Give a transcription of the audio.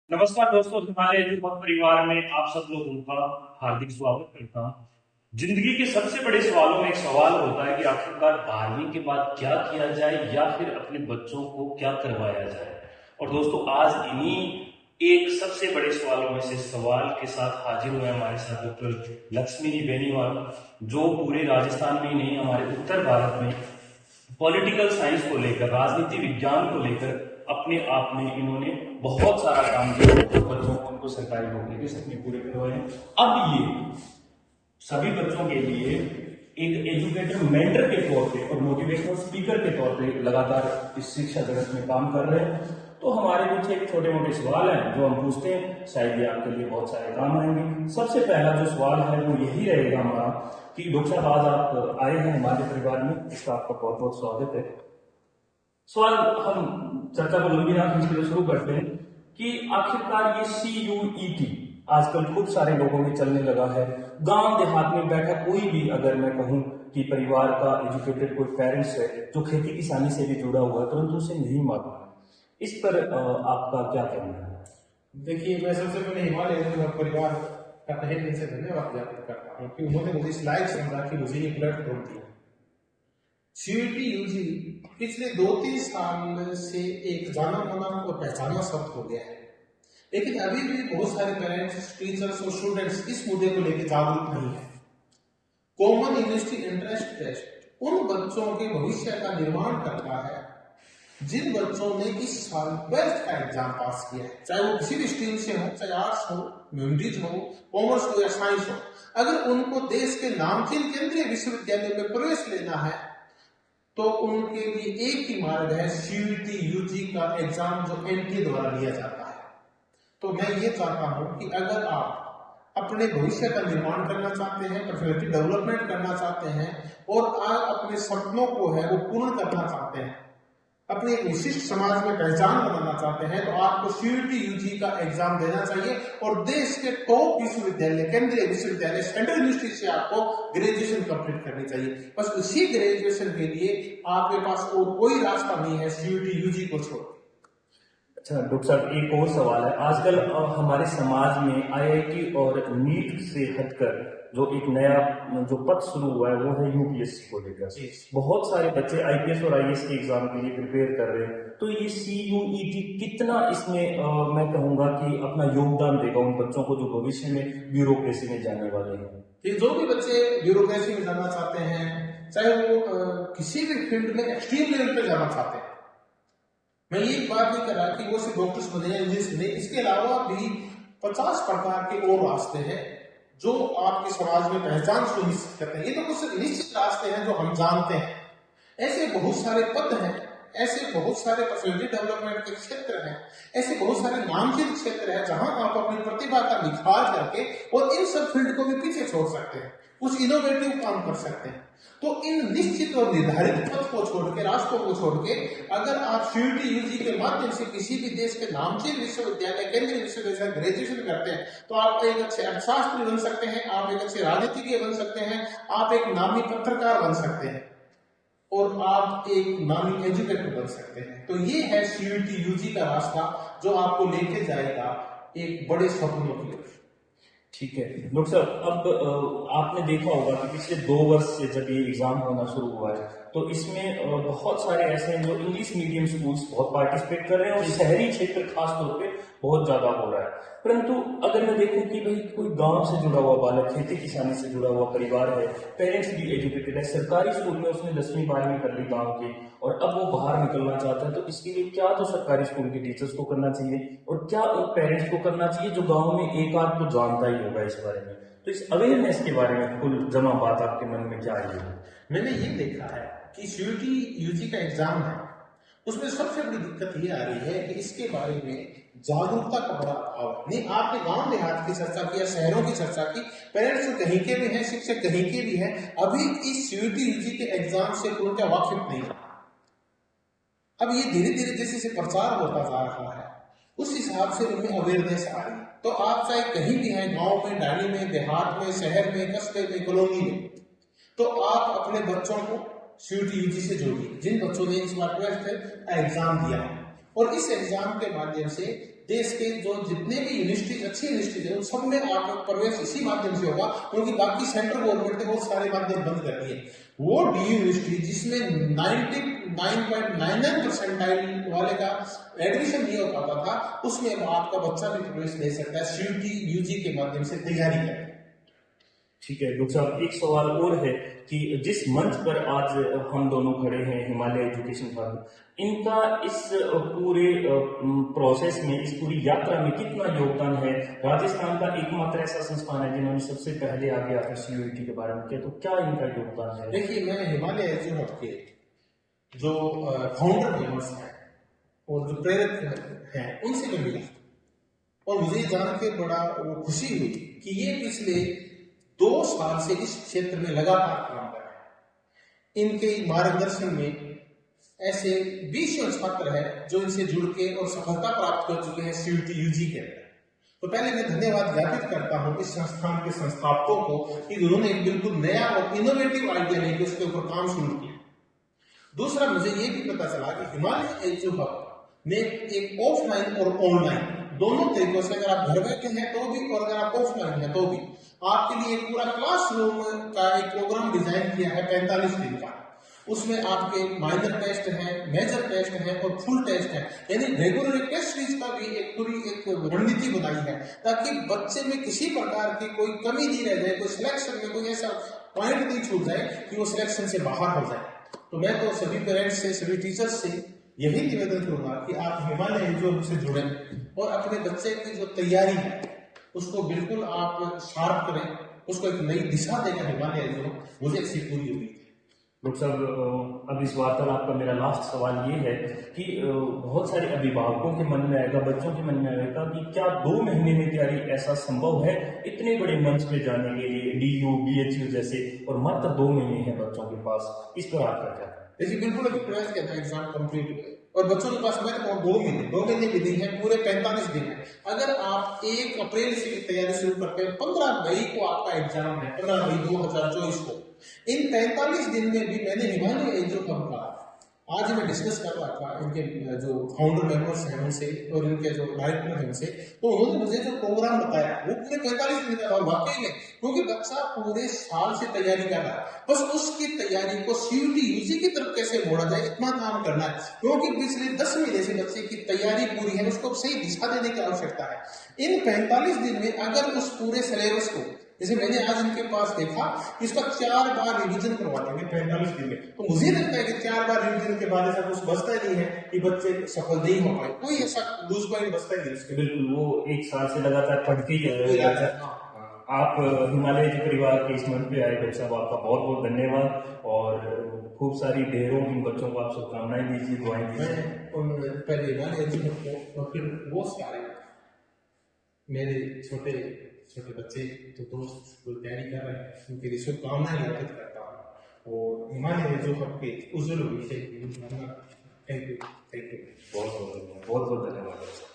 नमस्कार दोस्तों, हमारे युवा परिवार में आप सब लोगों का हार्दिक स्वागत करता हूँ। जिंदगी के सबसे बड़े सवालों में एक सवाल होता है कि आखिरकार 12वीं के बाद क्या किया जाए या फिर अपने बच्चों को क्या करवाया जाए। और दोस्तों, आज इन्हीं एक सबसे बड़े सवालों में से सवाल के साथ हाजिर हुए हमारे साथ डॉक्टर लक्ष्मी जी बेनीवाल, जो पूरे राजस्थान में ही नहीं, हमारे उत्तर भारत में पॉलिटिकल साइंस को लेकर, राजनीति विज्ञान को लेकर अपने आप में इन्होंने बहुत सारा काम किया। बच्चों को उनको सरकारी नौकरी के सपने पूरे करवाए। अब ये सभी बच्चों के लिए एक एजुकेटर मेंटर के तौर पे और मोटिवेशनल स्पीकर के तौर पे लगातार इस शिक्षा जगत में काम कर रहे हैं। तो हमारे कुछ एक छोटे मोटे सवाल हैं जो हम पूछते हैं, शायद ये आपके लिए बहुत सारे काम आएंगे। सबसे पहला जो सवाल है वो यही रहेगा हमारा कि डॉक्टर साहब, आज आप आए हैं हमारे परिवार में, इसका आपका बहुत बहुत स्वागत है। सवाल हम चर्चा को लंबी ना खींचते हुए शुरू करते हैं कि आखिरकार ये CUET आजकल खूब सारे लोगों में चलने लगा है। गांव देहात में बैठा कोई भी, अगर मैं कहूं कि परिवार का एजुकेटेड कोई पेरेंट्स है जो खेती किसानी से भी जुड़ा हुआ है, परंतु उसे नहीं मालूम, इस पर आपका क्या कहना है? देखिए, मैं सबसे पहले हिमालय परिवार का तहे दिल से धन्यवाद ज्ञापित करता हूँ कि उन्होंने मुझे इस लायक समझा कि मुझे ये प्लेटफॉर्म दिया। CUET UG पिछले 2-3 साल से एक जाना माना और पहचाना शब्द हो गया है, लेकिन अभी भी बहुत सारे पेरेंट्स, टीचर्स और स्टूडेंट्स इस मुद्दे को लेकर जागरूक नहीं है। कॉमन यूनिवर्सिटी एंट्रेंस टेस्ट उन बच्चों के भविष्य का निर्माण करता है जिन बच्चों ने इस साल 12th का एग्जाम पास किया है, चाहे वो किसी भी स्ट्रीम से हो, चाहे आर्ट्स हो, ह्यूमैनिटीज हो, कॉमर्स हो या साइंस हो। अगर उनको देश के नामचीन केंद्रीय विश्वविद्यालय में प्रवेश लेना है तो उनके लिए एक ही मार्ग है, CUET UG का एग्जाम जो NTA द्वारा लिया जाता है। तो मैं ये चाहता हूं कि अगर आप अपने भविष्य का निर्माण करना चाहते हैं, पर्सनैलिटी डेवलपमेंट करना चाहते हैं और आप अपने सपनों को है वो पूर्ण करना चाहते हैं, अपने एक विशिष्ट समाज में पहचान बनाना चाहते हैं, तो आपको CUET UG का एग्जाम देना चाहिए और देश के टॉप विश्वविद्यालय, केंद्रीय विश्वविद्यालय, सेंट्रल यूनिवर्सिटी से आपको ग्रेजुएशन कंप्लीट करनी चाहिए। बस उसी ग्रेजुएशन के लिए आपके पास और कोई रास्ता नहीं है CUET UG को छोड़। अच्छा डॉक्टर साहब, एक और सवाल है। आजकल हमारे समाज में IIT और नीट से हटकर जो एक नया जो पथ शुरू हुआ है वो है UPSC को लेकर। बहुत सारे बच्चे IPS और IAS के एग्जाम के लिए प्रिपेयर कर रहे हैं। तो ये CUET कितना इसमें मैं कहूंगा कि अपना योगदान देगा उन बच्चों को जो भविष्य में ब्यूरोक्रेसी में जाने वाले हैं? कि जो भी बच्चे ब्यूरोक्रेसी में जाना चाहते हैं, चाहे वो किसी भी फील्ड में एक्सट्रीम लेवल पे जाना चाहते हैं, मैं ये बात नहीं कर रहा कि वो सिर्फ डॉक्टर्स बने या इंजीनियर्स बने, इसके अलावा भी 50 प्रकार के और रास्ते हैं जो आपके समाज में पहचान सुनिश्चित करते हैं। ये तो कुछ निश्चित रास्ते हैं जो हम जानते हैं। ऐसे बहुत सारे पद हैं, ऐसे बहुत सारे पर्सनैलिटी डेवलपमेंट के क्षेत्र हैं, ऐसे बहुत सारे नामचीन क्षेत्र हैं जहां आप अपनी प्रतिभा का निखार करके और इन सब फील्ड को भी पीछे छोड़ सकते हैं, कुछ इनोवेटिव काम कर सकते हैं। तो इन निश्चित और निर्धारित पथ को छोड़ के, रास्तों को छोड़ के, अगर आप CUET UG के माध्यम से किसी भी देश के नामचीन विश्वविद्यालय, केंद्रीय विश्वविद्यालय से ग्रेजुएशन करते हैं तो आप एक अच्छे अर्थशास्त्री बन सकते हैं, आप एक अच्छे राजनीतिज्ञ बन सकते हैं, आप एक नामी पत्रकार बन सकते हैं और आप एक नामी एजुकेटर बन सकते हैं। तो ये है CUET UG का रास्ता जो आपको लेके जाएगा एक बड़े सपनों की ओर। ठीक है डॉक्टर साहब, अब आपने देखा होगा कि पिछले 2 वर्ष से जब ये एग्जाम होना शुरू हुआ है तो इसमें बहुत सारे ऐसे हैं जो इंग्लिश मीडियम स्कूल्स बहुत पार्टिसिपेट कर रहे हैं और शहरी क्षेत्र खास तौर पे बहुत ज्यादा हो रहा है। परंतु अगर मैं देखूं कि भाई कोई गांव से जुड़ा हुआ बालक, खेती किसानी से जुड़ा हुआ परिवार है, पेरेंट्स भी एजुकेटेड है, सरकारी स्कूल में उसने 10वीं 12वीं कर ली गाँव की और अब वो बाहर निकलना चाहता है, तो इसके लिए क्या तो सरकारी स्कूल के टीचर्स को करना चाहिए और क्या उन पेरेंट्स को करना चाहिए जो गाँव में एक आध तो जानता ही होगा इस बारे में? तो इस अवेयरनेस के बारे में कुल जमा बात आपके मन में क्या आई है? मैंने ये देखा है कि CUET UG का एग्जाम है, उसमें सबसे बड़ी दिक्कत ये आ रही है कि इसके बारे में जागरूकता का बड़ा अभाव है। नहीं, आपने गांव देहात की चर्चा की या शहरों की चर्चा की, पेरेंट्स तो कहीं के भी हैं, शिक्षक कहीं के भी हैं, अभी इस CUET UG के एग्जाम से पूर्णतः वाकिफ नहीं है। अब ये धीरे धीरे जैसे से प्रचार होता जा रहा है उस हिसाब से उनमें अवेयरनेस आ रही है। तो आप चाहे कहीं भी हैं, गांव में, डाली में, देहात में, शहर में, कस्बे में, कॉलोनी में, तो आप अपने बच्चों को CUET UG से जोड़िए जिन बच्चों ने इस बार 12th का एग्जाम दिया है और इस एग्जाम के माध्यम से देश के जो जितने भी यूनिवर्सिटीज अच्छी यूनिवर्सिटीज है उन सब में आपका प्रवेश इसी माध्यम से होगा, क्योंकि बाकी सेंट्रल गवर्नमेंट ने बहुत सारे माध्यम बंद कर दिए। वो डी यूनिवर्सिटी जिसमें 99.99 परसेंटाइल वाले का एडमिशन नहीं हो पाता था, उसमें अब आपका बच्चा भी प्रवेश ले सकता है सीयूटी यूजी के माध्यम से तैयारी करके। ठीक है डॉक्टर साहब, एक सवाल और है कि जिस मंच पर आज हम दोनों खड़े हैं, हिमालय एजुकेशन फंड, इनका इस पूरे प्रोसेस में, इस पूरी यात्रा में कितना योगदान है? राजस्थान का एकमात्र ऐसा संस्थान है जिन्होंने सबसे पहले आगे आकर सीयूईटी के बारे में किया, तो क्या इनका योगदान है? देखिए, मैं हिमालय एजुकेशन के जो फाउंडर मेंबर्स हैं और जो प्रेरक हैं उनसे मैं मिला, और मुझे जान के बड़ा वो खुशी हुई कि ये पिछले 2 साल से इस क्षेत्र में लगातार काम कर रहे हैं। इनके मार्गदर्शन में ऐसे 20 छात्र हैं जो इनसे जुड़ के और सफलता प्राप्त कर चुके हैं सीयूटी यूजी के अंदर। तो पहले मैं धन्यवाद ज्ञापित करता हूं इस संस्थान के संस्थापकों को कि उन्होंने एक बिल्कुल नया और इनोवेटिव आइडिया लेकर उसके ऊपर काम शुरू किया। दूसरा, मुझे ये भी पता चला कि हिमालय एजुकेशन हब में एक ऑफलाइन और ऑनलाइन दोनों तरीकों से, अगर आप घर बैठे हैं तो भी और अगर आप ऑफलाइन हैं तो भी, आपके लिए एक पूरा क्लासरूम का एक प्रोग्राम डिजाइन किया है 45 दिन का। उसमें आपके माइनर टेस्ट हैं, मेजर टेस्ट हैं और फुल टेस्ट हैं, यानी रेगुलर टेस्ट सीरीज का भी एक पूरी एक रणनीति बनाई है ताकि बच्चे में किसी प्रकार की कोई कमी नहीं रह जाए, कोई सिलेक्शन में कोई ऐसा पॉइंट नहीं छूट जाए कि वो सिलेक्शन से बाहर हो जाए। तो मैं तो सभी पेरेंट्स से, सभी टीचर्स से यही निवेदन करूंगा कि आप हिमालय एजुकेशन से जुड़ें और अपने बच्चे की जो तैयारी है उसको बिल्कुल आप शार्प करें, उसको एक नई दिशा देगा हिमालय एजुकेशन। मुझे इससे पूरी उम्मीद है। डॉक्टर साहब, अब इस वार्तालाप का मेरा लास्ट सवाल ये है कि बहुत सारे अभिभावकों के मन में आएगा, बच्चों के मन में आएगा कि क्या 2 महीने में तैयारी ऐसा संभव है इतने बड़े मंच पे जाने के लिए, डीयू बीएचयू जैसे, और मात्र 2 महीने हैं बच्चों के पास? इस पर आपका क्या? देखिए, बिल्कुल अभी प्रयास किया था, एग्जाम कंप्लीट हुए और बच्चों के पास मैंने 2 महीने भी नहीं है, पूरे 45 दिन है। अगर आप 1 अप्रैल से तैयारी शुरू करते हैं, 15 मई को आपका एग्जाम है, 15 मई 2024 को। इन 45 दिन में भी मैंने हिमालय एजुकेशन हब का, आज मैं डिस्कस कर रहा था इनके जो फाउंडर मेंबर्स हैं उनसे और इनके जो डायरेक्टर हैं उनसे, तो उन्होंने मुझे जो प्रोग्राम बताया वो पूरे 45 दिन का था वाकई में, क्योंकि बच्चा पूरे साल से तैयारी कर रहा है, बस उसकी तैयारी को सीयूटी यूजी की तरफ कैसे मोड़ा जाए इतना काम करना है, क्योंकि पिछले 10 महीने से बच्चे की तैयारी पूरी है, उसको सही दिशा देने की आवश्यकता है। इन 45 दिन में अगर उस पूरे सिलेबस को, जैसे मैंने आज इनके पास देखा, इसका 4 बार रिवीजन करवा देंगे 45 दिन में, तो मुझे लगता है कि 4 बार रिवीजन के बाद ऐसा कुछ बचता ही नहीं है कि बच्चे सफल नहीं हो पाए, कोई ऐसा लूज पॉइंट बचता ही नहीं उसके। बिल्कुल, वो 1 साल से लगातार पढ़ते ही है। आप हिमालय के परिवार के इस मंच पे आए डॉक्टर साहब, आपका बहुत बहुत धन्यवाद, और खूब सारी ढेरों इन बच्चों को आप शुभकामनाएं दीजिए, दुआएं दीजिए। पहले हिमालय एजुकेशन को और फिर वो सारे मेरे छोटे छोटे बच्चे जो दोस्त जो तैयारी कर रहे हैं उनके लिए शुभकामनाएं ज्ञापित करता हूँ, और हिमालय एजुकेशन के उज्जवल भविष्य की कामना। Thank you. बहुत बहुत धन्यवाद।